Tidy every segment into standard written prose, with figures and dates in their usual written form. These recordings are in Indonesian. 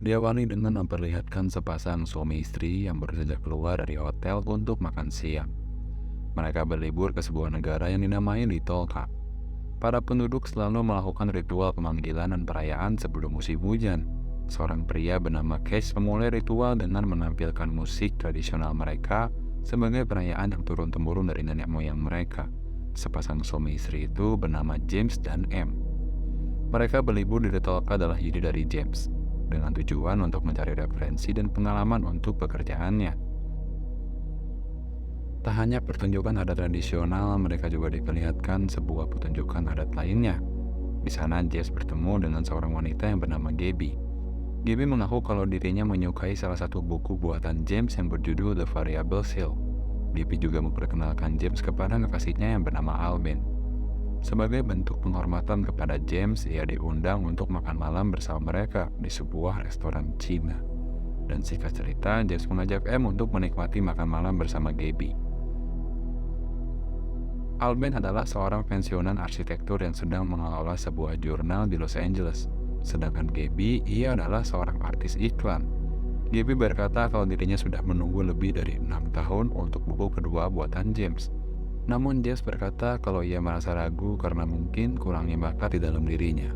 Diawali dengan memperlihatkan sepasang suami istri yang baru saja keluar dari hotel untuk makan siang. Mereka berlibur ke sebuah negara yang dinamai Little Cup. Para penduduk selalu melakukan ritual pemanggilan dan perayaan sebelum musim hujan. Seorang pria bernama Cash memulai ritual dengan menampilkan musik tradisional mereka sebagai perayaan yang turun-temurun dari nenek moyang mereka. Sepasang suami istri itu bernama James dan M. Mereka berlibur di Little Cup adalah ide dari James, dengan tujuan untuk mencari referensi dan pengalaman untuk pekerjaannya. Tak hanya pertunjukan adat tradisional, mereka juga diperlihatkan sebuah pertunjukan adat lainnya. Di sana, Jess bertemu dengan seorang wanita yang bernama Gabby. Gabby mengaku kalau dirinya menyukai salah satu buku buatan James yang berjudul The Variable Seal. Gabby juga memperkenalkan James kepada kekasihnya yang bernama Alben. Sebagai bentuk penghormatan kepada James, ia diundang untuk makan malam bersama mereka di sebuah restoran Cina. Dan singkat cerita, James mengajak M untuk menikmati makan malam bersama Gabby. Alben adalah seorang pensiunan arsitektur yang sedang mengelola sebuah jurnal di Los Angeles. Sedangkan Gabby, ia adalah seorang artis iklan. Gabby berkata kalau dirinya sudah menunggu lebih dari 6 tahun untuk buku kedua buatan James. Namun James berkata kalau ia merasa ragu karena mungkin kurangnya bakat di dalam dirinya.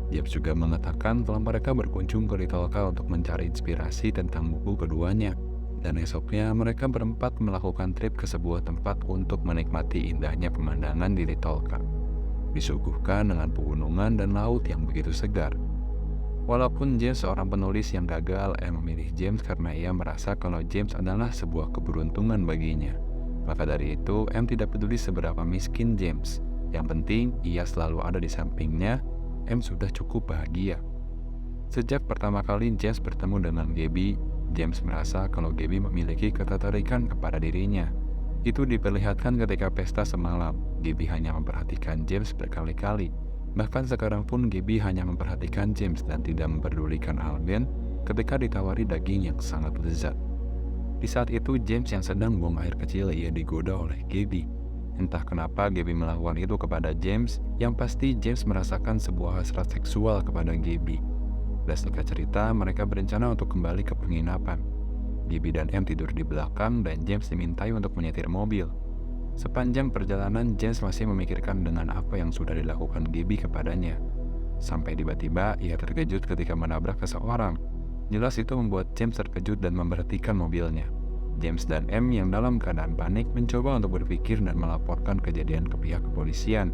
James juga mengatakan kalau mereka berkunjung ke Little Cup untuk mencari inspirasi tentang buku keduanya. Dan esoknya mereka berempat melakukan trip ke sebuah tempat untuk menikmati indahnya pemandangan di Little Cup. Disuguhkan dengan pegunungan dan laut yang begitu segar. Walaupun James seorang penulis yang gagal, memilih James karena ia merasa kalau James adalah sebuah keberuntungan baginya. Maka dari itu, M tidak peduli seberapa miskin James. Yang penting, ia selalu ada di sampingnya. M sudah cukup bahagia. Sejak pertama kali James bertemu dengan Gabby, James merasa kalau Gabby memiliki ketertarikan kepada dirinya. Itu diperlihatkan ketika pesta semalam. Gabby hanya memperhatikan James berkali-kali. Bahkan sekarang pun Gabby hanya memperhatikan James dan tidak memperdulikan Alben ketika ditawari daging yang sangat lezat. Di saat itu, James yang sedang buang air kecil, ia digoda oleh Gabby. Entah kenapa Gabby melakukan itu kepada James, yang pasti James merasakan sebuah hasrat seksual kepada Gabby. Dan singkat cerita, mereka berencana untuk kembali ke penginapan. Gabby dan M tidur di belakang dan James dimintai untuk menyetir mobil. Sepanjang perjalanan, James masih memikirkan dengan apa yang sudah dilakukan Gabby kepadanya. Sampai tiba-tiba, ia terkejut ketika menabrak seseorang. Jelas itu membuat James terkejut dan memberhentikan mobilnya. James dan M yang dalam keadaan panik mencoba untuk berpikir dan melaporkan kejadian ke pihak kepolisian.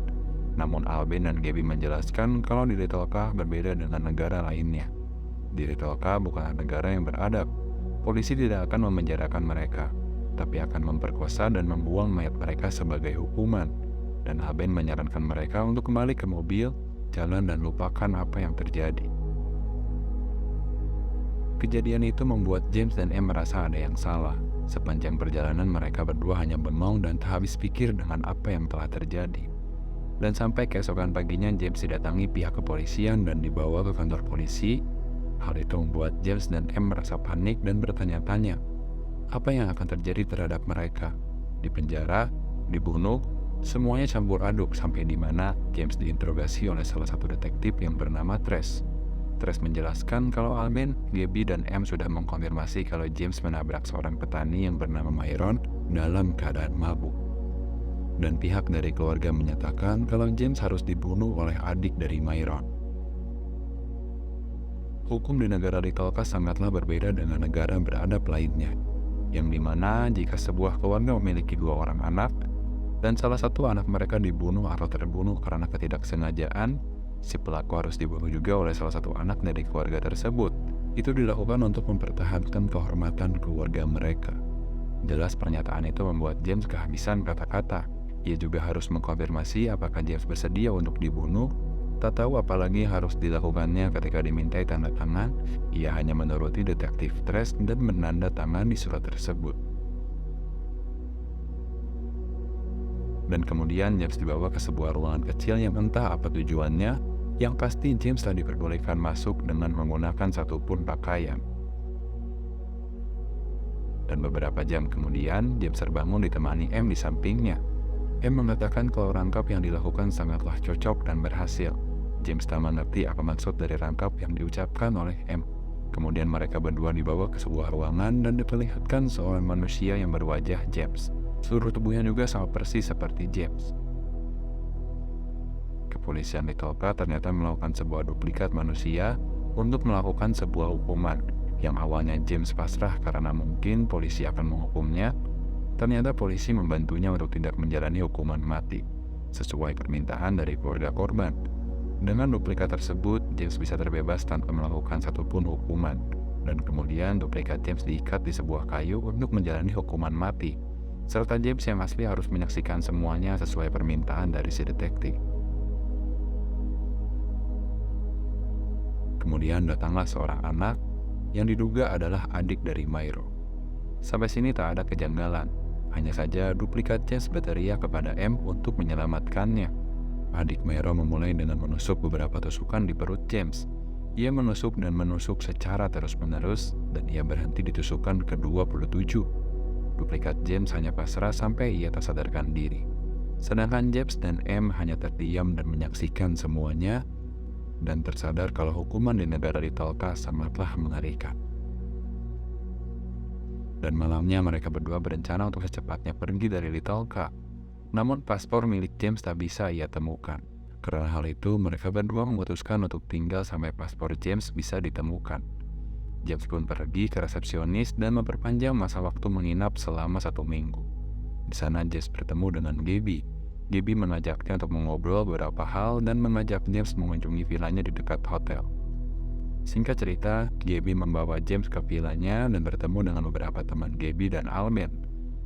Namun Alben dan Gabby menjelaskan kalau di Little Cup berbeda dengan negara lainnya. Di Little Cup bukanlah negara yang beradab. Polisi tidak akan memenjarakan mereka, tapi akan memperkosa dan membuang mayat mereka sebagai hukuman. Dan Alben menyarankan mereka untuk kembali ke mobil, jalan dan lupakan apa yang terjadi. Kejadian itu membuat James dan M merasa ada yang salah. Sepanjang perjalanan mereka berdua hanya bengong dan tak habis pikir dengan apa yang telah terjadi. Dan sampai keesokan paginya James didatangi pihak kepolisian dan dibawa ke kantor polisi. Hal itu membuat James dan M merasa panik dan bertanya-tanya, apa yang akan terjadi terhadap mereka? Dipenjara? Dibunuh? Semuanya campur aduk sampai di mana James diinterogasi oleh salah satu detektif yang bernama Trace. Trace menjelaskan kalau Alben, Gabby, dan M sudah mengkonfirmasi kalau James menabrak seorang petani yang bernama Myron dalam keadaan mabuk. Dan pihak dari keluarga menyatakan kalau James harus dibunuh oleh adik dari Myron. Hukum di negara Little Cup sangatlah berbeda dengan negara beradab lainnya, yang dimana jika sebuah keluarga memiliki 2 orang anak, dan salah satu anak mereka dibunuh atau terbunuh karena ketidaksengajaan, si pelaku harus dibunuh juga oleh salah satu anak dari keluarga tersebut. Itu dilakukan untuk mempertahankan kehormatan keluarga mereka. Jelas pernyataan itu membuat James kehabisan kata-kata. Ia juga harus mengkonfirmasi apakah James bersedia untuk dibunuh. Tak tahu apalagi harus dilakukannya ketika dimintai tanda tangan. Ia hanya menuruti detektif Trace dan menandatangani surat tersebut. Dan kemudian James dibawa ke sebuah ruangan kecil yang entah apa tujuannya, yang pasti James tak diperbolehkan masuk dengan menggunakan satupun pakaian. Dan beberapa jam kemudian, James terbangun ditemani M di sampingnya. M mengatakan kalau rangkap yang dilakukan sangatlah cocok dan berhasil. James tak mengerti apa maksud dari rangkap yang diucapkan oleh M. Kemudian mereka berdua dibawa ke sebuah ruangan dan diperlihatkan seorang manusia yang berwajah James. Seluruh tubuhnya juga sama persis seperti James. Kepolisian di Tulsa ternyata melakukan sebuah duplikat manusia untuk melakukan sebuah hukuman. Yang awalnya James pasrah karena mungkin polisi akan menghukumnya, ternyata polisi membantunya untuk tidak menjalani hukuman mati, sesuai permintaan dari keluarga korban. Dengan duplikat tersebut, James bisa terbebas tanpa melakukan satupun hukuman, dan kemudian duplikat James diikat di sebuah kayu untuk menjalani hukuman mati, serta James yang asli harus menyaksikan semuanya sesuai permintaan dari si detektif. Kemudian datanglah seorang anak yang diduga adalah adik dari Myro. Sampai sini tak ada kejanggalan, hanya saja duplikat James berteriak kepada M untuk menyelamatkannya. Adik Myro memulai dengan menusuk beberapa tusukan di perut James. Ia menusuk dan menusuk secara terus-menerus, dan ia berhenti di tusukan ke-27. Duplikat James hanya pasrah sampai ia tak sadarkan diri. Sedangkan James dan M hanya terdiam dan menyaksikan semuanya, dan tersadar kalau hukuman di negara di Tulsa sangatlah mengerikan. Dan malamnya mereka berdua berencana untuk secepatnya pergi dari Tulsa. Namun paspor milik James tak bisa ia temukan. Karena hal itu, mereka berdua memutuskan untuk tinggal sampai paspor James bisa ditemukan. James pun pergi ke resepsionis dan memperpanjang masa waktu menginap selama 1 minggu. Di sana James bertemu dengan Gabby. Gabby mengajaknya untuk mengobrol beberapa hal dan mengajak James mengunjungi vilanya di dekat hotel. Singkat cerita, Gabby membawa James ke vilanya dan bertemu dengan beberapa teman Gabby dan Alben.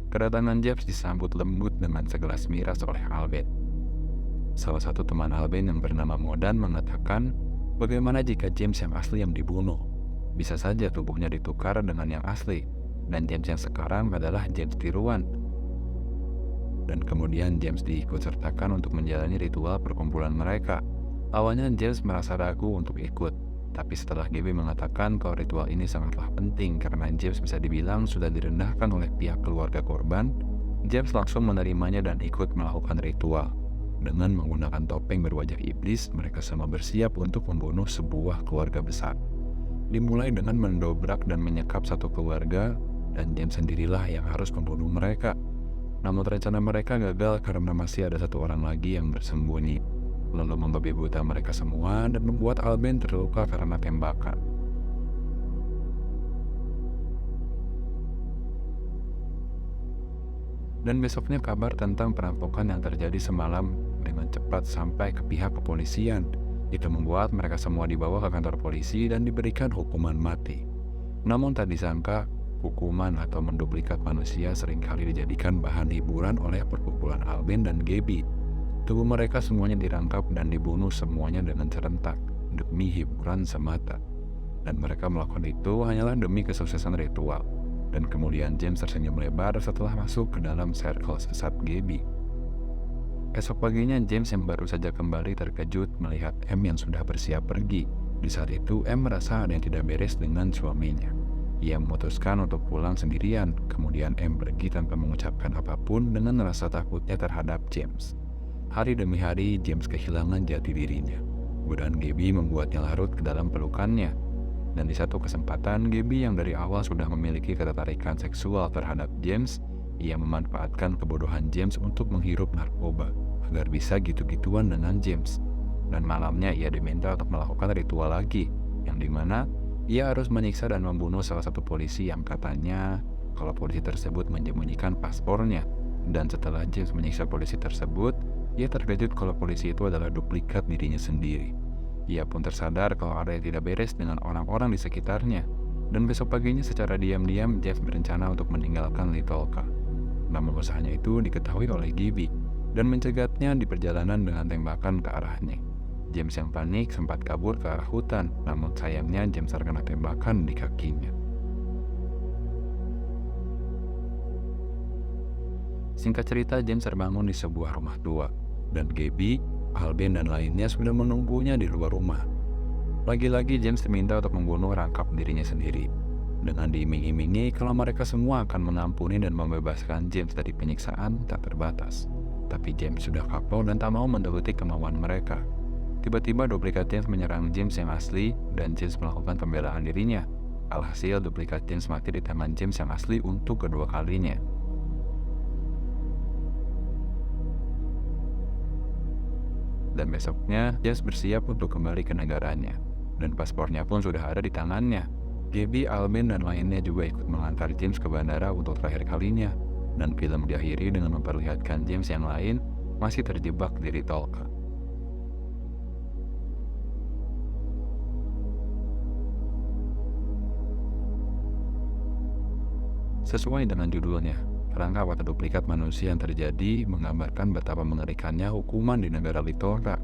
Kedatangan James disambut lembut dengan segelas miras oleh Alben. Salah satu teman Alben yang bernama Modan mengatakan, bagaimana jika James yang asli yang dibunuh? Bisa saja tubuhnya ditukar dengan yang asli, dan James yang sekarang adalah James tiruan. Dan kemudian James diikutsertakan untuk menjalani ritual perkumpulan mereka. Awalnya James merasa ragu untuk ikut, tapi setelah Gabby mengatakan kalau ritual ini sangatlah penting karena James bisa dibilang sudah direndahkan oleh pihak keluarga korban, James langsung menerimanya dan ikut melakukan ritual. Dengan menggunakan topeng berwajah iblis, mereka semua bersiap untuk membunuh sebuah keluarga besar. Dimulai dengan mendobrak dan menyekap satu keluarga, dan James sendirilah yang harus membunuh mereka. Namun rencana mereka gagal karena masih ada satu orang lagi yang bersembunyi, lalu membabi buta mereka semua dan membuat Alben terluka karena tembakan. Dan besoknya kabar tentang perampokan yang terjadi semalam dengan cepat sampai ke pihak kepolisian. Itu membuat mereka semua dibawa ke kantor polisi dan diberikan hukuman mati. Namun tak disangka, hukuman atau menduplikat manusia seringkali dijadikan bahan hiburan oleh perkumpulan Alben dan Gabby. Tubuh mereka semuanya dirangkap dan dibunuh semuanya dengan serentak, demi hiburan semata. Dan mereka melakukan itu hanyalah demi kesuksesan ritual. Dan kemudian James tersenyum lebar setelah masuk ke dalam circle sesat Gabby. Esok paginya James yang baru saja kembali terkejut melihat M yang sudah bersiap pergi. Di saat itu M merasa ada yang tidak beres dengan suaminya. Ia memutuskan untuk pulang sendirian, kemudian M pergi tanpa mengucapkan apapun dengan rasa takutnya terhadap James. Hari demi hari James kehilangan jati dirinya. Godaan Gabby membuatnya larut ke dalam pelukannya. Dan di satu kesempatan, Gabby yang dari awal sudah memiliki ketertarikan seksual terhadap James, ia memanfaatkan kebodohan James untuk menghirup narkoba agar bisa gitu-gituan dengan James. Dan malamnya ia diminta untuk melakukan ritual lagi, yang dimana ia harus menyiksa dan membunuh salah satu polisi yang katanya kalau polisi tersebut menyembunyikan paspornya. Dan setelah James menyiksa polisi tersebut, ia terkejut kalau polisi itu adalah duplikat dirinya sendiri. Ia pun tersadar kalau ada yang tidak beres dengan orang-orang di sekitarnya. Dan besok paginya secara diam-diam James berencana untuk meninggalkan Tulsa. Namun usahanya itu diketahui oleh Gabby dan mencegatnya di perjalanan dengan tembakan ke arahnya. James yang panik sempat kabur ke arah hutan, namun sayangnya James terkena tembakan di kakinya. Singkat cerita, James terbangun di sebuah rumah tua, dan Gabby, Alben, dan lainnya sudah menunggunya di luar rumah. Lagi-lagi James diminta untuk membunuh rangkap dirinya sendiri, dengan diiming-imingi kalau mereka semua akan mengampuni dan membebaskan James dari penyiksaan tak terbatas. Tapi James sudah kapok dan tak mau menuruti kemauan mereka. Tiba-tiba duplikat James menyerang James yang asli, dan James melakukan pembelaan dirinya. Alhasil, duplikat James mati di tangan James yang asli untuk kedua kalinya. Dan besoknya, James bersiap untuk kembali ke negaranya. Dan paspornya pun sudah ada di tangannya. Gabby, Alben, dan lainnya juga ikut mengantar James ke bandara untuk terakhir kalinya. Dan film diakhiri dengan memperlihatkan James yang lain masih terjebak di Ritolka. Sesuai dengan judulnya, rangkap atau duplikat manusia yang terjadi menggambarkan betapa mengerikannya hukuman di negara Ritolka.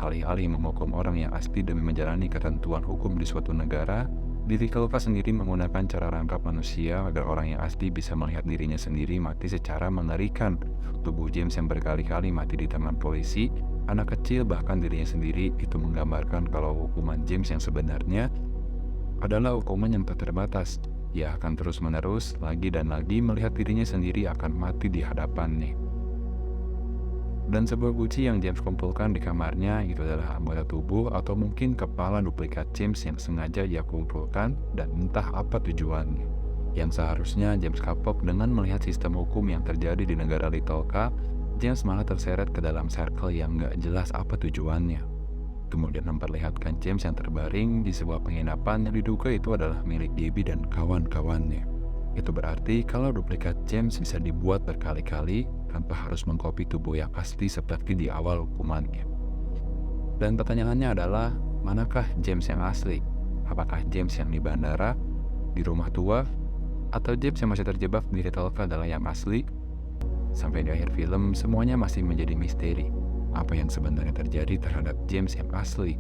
Alih-alih menghukum orang yang asli demi menjalani ketentuan hukum di suatu negara, di Ritolka sendiri menggunakan cara rangkap manusia agar orang yang asli bisa melihat dirinya sendiri mati secara mengerikan. Tubuh James yang berkali-kali mati di tangan polisi, anak kecil, bahkan dirinya sendiri, itu menggambarkan kalau hukuman James yang sebenarnya adalah hukuman yang tak terbatas. Ia akan terus-menerus lagi dan lagi melihat dirinya sendiri akan mati di hadapannya. Dan sebuah guci yang James kumpulkan di kamarnya itu adalah anggota tubuh atau mungkin kepala duplikat James yang sengaja ia kumpulkan dan entah apa tujuannya. Yang seharusnya James kapok dengan melihat sistem hukum yang terjadi di negara Ritolka, James malah terseret ke dalam circle yang gak jelas apa tujuannya. Kemudian memperlihatkan James yang terbaring di sebuah penginapan yang diduga itu adalah milik Gabby dan kawan-kawannya. Itu berarti kalau duplikat James bisa dibuat berkali-kali tanpa harus mengkopi tubuh yang asli seperti di awal hukumannya. Dan pertanyaannya adalah, manakah James yang asli? Apakah James yang di bandara, di rumah tua, atau James yang masih terjebak di Ritolka adalah yang asli? Sampai di akhir film, semuanya masih menjadi misteri. Apa yang sebenarnya terjadi terhadap James yang asli?